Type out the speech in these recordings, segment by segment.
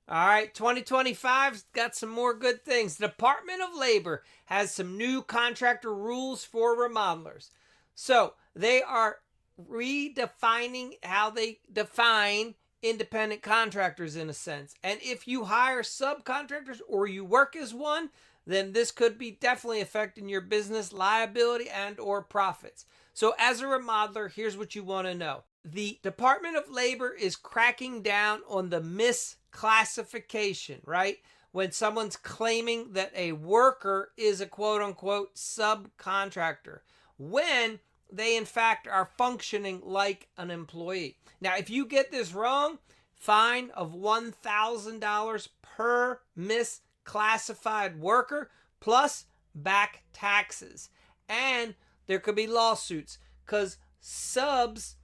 All right, 2025's got some more good things. The Department of Labor has some new contractor rules for remodelers. So they are redefining how they define independent contractors in a sense. And if you hire subcontractors or you work as one, then this could be definitely affecting your business liability and or profits. So as a remodeler, here's what you want to know. The Department of Labor is cracking down on the misclassification, right? When someone's claiming that a worker is a quote unquote subcontractor, when they in fact are functioning like an employee. Now, if you get this wrong, fine of $1,000 per misclassified worker plus back taxes. And there could be lawsuits because subs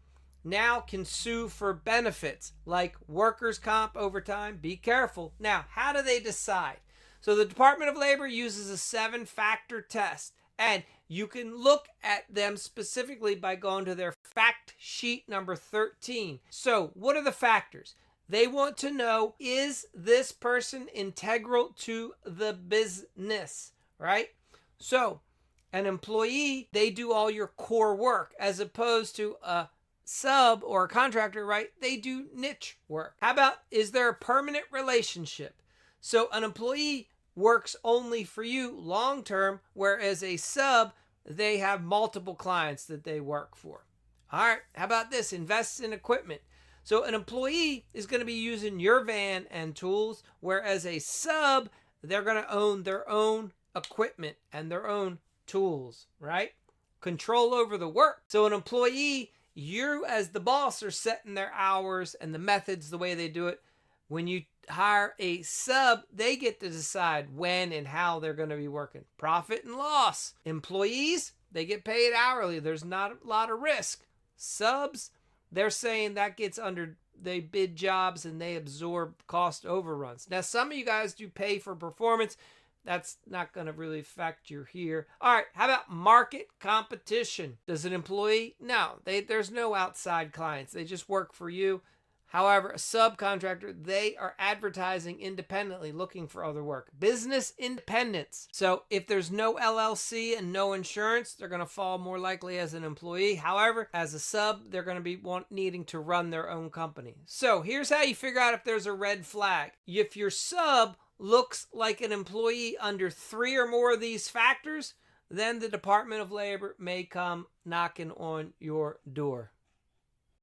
now can sue for benefits like workers' comp, overtime. Be careful. Now, how do they decide? So the Department of Labor uses a 7-factor test, and you can look at them specifically by going to their fact sheet number 13. So what are the factors? They want to know, is this person integral to the business, right? So an employee, they do all your core work, as opposed to a sub or a contractor, right? They do niche work. How about, is there a permanent relationship? So an employee works only for you long term, whereas a sub, they have multiple clients that they work for. All right, how about this? Invests in equipment. So an employee is going to be using your van and tools, whereas a sub, they're going to own their own equipment and their own tools, right? Control over the work. So an employee, you as the boss are setting their hours and the methods, the way they do it. When you hire a sub, they get to decide when and how they're going to be working. Profit and loss. Employees, they get paid hourly. There's not a lot of risk. Subs, they're saying that gets under, they bid jobs and they absorb cost overruns. Now, some of you guys do pay for performance. That's not going to really affect you here. All right, how about market competition? Does an employee? No, there's no outside clients. They just work for you. However, a subcontractor, they are advertising independently, looking for other work. Business independence. So if there's no LLC and no insurance, they're going to fall more likely as an employee. However, as a sub, they're going to be needing to run their own company. So here's how you figure out if there's a red flag. If your sub looks like an employee under 3 or more of these factors, then the Department of Labor may come knocking on your door.